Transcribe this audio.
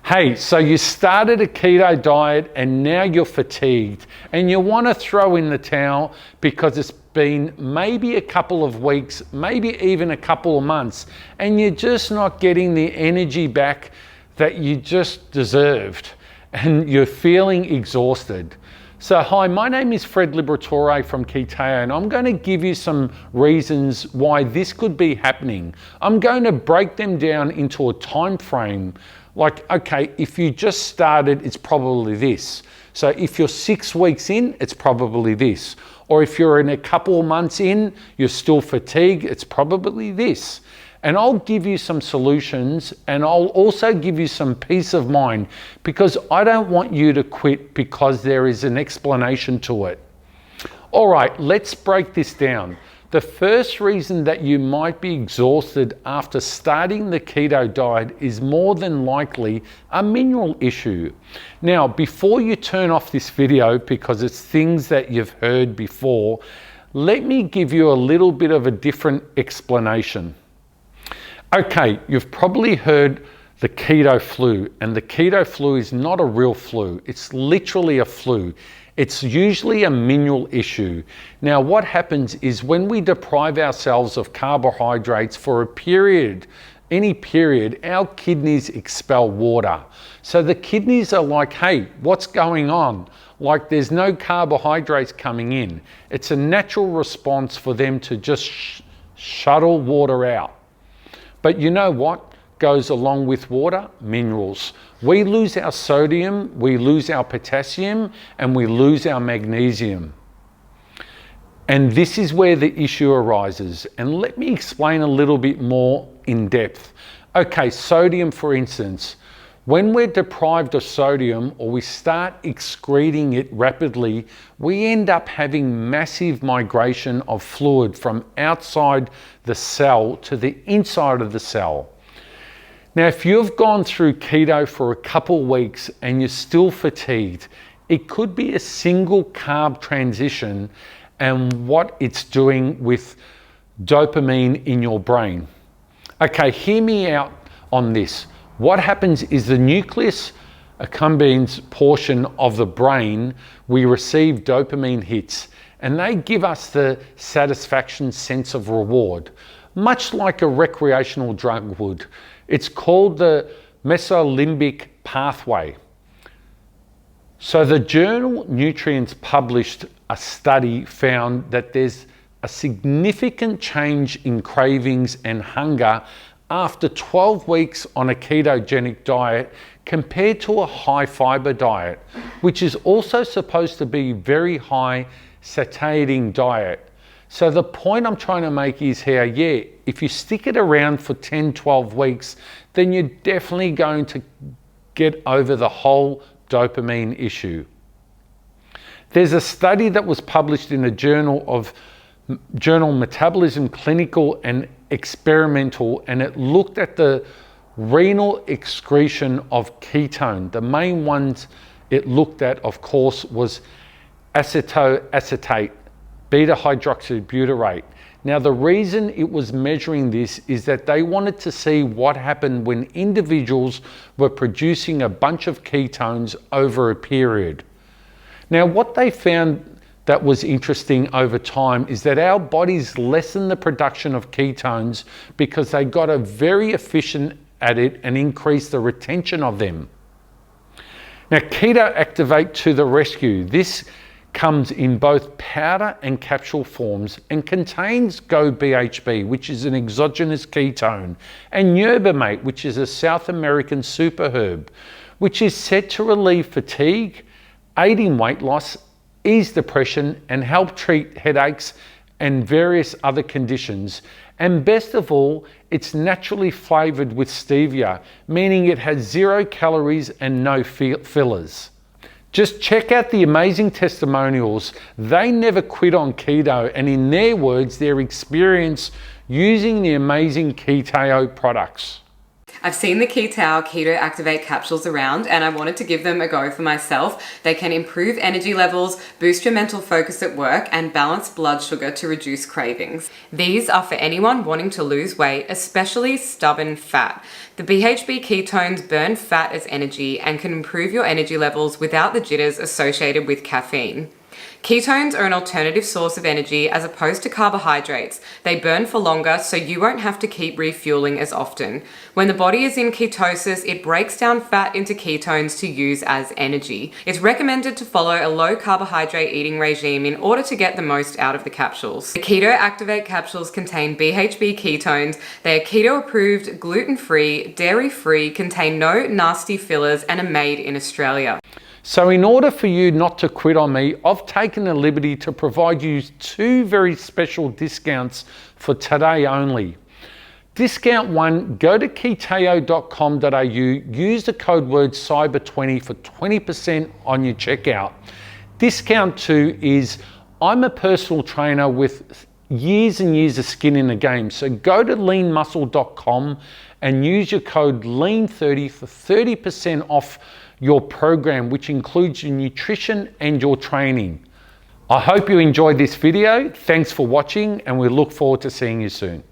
Hey, so you started a keto diet and now you're fatigued and you want to throw in the towel because it's been maybe a couple of weeks, maybe even a couple of months, and you're just not getting the energy back that you just deserved and you're feeling exhausted. So hi, my name is Fred Liberatore from Keto, and I'm going to give you some reasons why this could be happening. I'm going to break them down into a time frame. Like, okay, if you just started, it's probably this. So if you're 6 weeks in, it's probably this. Or if you're in a couple of months in, you're still fatigued, it's probably this. And I'll give you some solutions, and I'll also give you some peace of mind, because I don't want you to quit because there is an explanation to it. All right, let's break this down. The first reason that you might be exhausted after starting the keto diet is more than likely a mineral issue. Now, before you turn off this video because it's things that you've heard before, let me give you a little bit of a different explanation. Okay, you've probably heard the keto flu, and the keto flu is not a real flu. It's literally a flu. It's usually a mineral issue. Now, what happens is when we deprive ourselves of carbohydrates for a period, any period, our kidneys expel water. So the kidneys are like, hey, what's going on? Like there's no carbohydrates coming in. It's a natural response for them to just shuttle water out. But you know what goes along with water? Minerals. We lose our sodium, we lose our potassium, and we lose our magnesium. And this is where the issue arises. And let me explain a little bit more in depth. Okay, sodium, for instance. When we're deprived of sodium, or we start excreting it rapidly, we end up having massive migration of fluid from outside the cell to the inside of the cell. Now, if you've gone through keto for a couple weeks and you're still fatigued, it could be a single carb transition and what it's doing with dopamine in your brain. Okay, hear me out on this. What happens is the nucleus accumbens portion of the brain, we receive dopamine hits, and they give us the satisfaction sense of reward, much like a recreational drug would. It's called the mesolimbic pathway. So the journal Nutrients published a study found that there's a significant change in cravings and hunger after 12 weeks on a ketogenic diet compared to a high fiber diet, which is also supposed to be very high satiating diet. So the point I'm trying to make is here, yeah, if you stick it around for 10, 12 weeks, then you're definitely going to get over the whole dopamine issue. There's a study that was published in a journal Metabolism Clinical and Experimental, and it looked at the renal excretion of ketone. The main ones it looked at, of course, was acetoacetate, beta hydroxybutyrate. Now, the reason it was measuring this is that they wanted to see what happened when individuals were producing a bunch of ketones over a period. Now, what they found that was interesting over time is that our bodies lessen the production of ketones because they got very efficient at it and increase the retention of them. Now, Keto Activate to the rescue. This comes in both powder and capsule forms and contains GoBHB, which is an exogenous ketone, and yerba mate, which is a South American superherb, which is said to relieve fatigue, aid in weight loss, ease depression, and help treat headaches and various other conditions. And best of all, it's naturally flavored with stevia, meaning it has 0 calories and no fillers. Just check out the amazing testimonials. They never quit on keto, and in their words, their experience using the amazing keto products. I've seen the Keto Activate capsules around and I wanted to give them a go for myself. They can improve energy levels, boost your mental focus at work, and balance blood sugar to reduce cravings. These are for anyone wanting to lose weight, especially stubborn fat. The BHB ketones burn fat as energy and can improve your energy levels without the jitters associated with caffeine. Ketones are an alternative source of energy as opposed to carbohydrates. They burn for longer, so you won't have to keep refueling as often. When the body is in ketosis, it breaks down fat into ketones to use as energy. It's recommended to follow a low carbohydrate eating regime in order to get the most out of the capsules. The Keto Activate capsules contain BHB ketones. They are keto approved, gluten-free, dairy-free, contain no nasty fillers, and are made in Australia. So in order for you not to quit on me, I've taken the liberty to provide you 2 very special discounts for today only. Discount 1, go to keteo.com.au, use the code word CYBER20 for 20% on your checkout. Discount 2 is, I'm a personal trainer with years and years of skin in the game. So go to leanmuscle.com and use your code LEAN30 for 30% off your program, which includes your nutrition and your training. I hope you enjoyed this video. Thanks for watching, and we look forward to seeing you soon.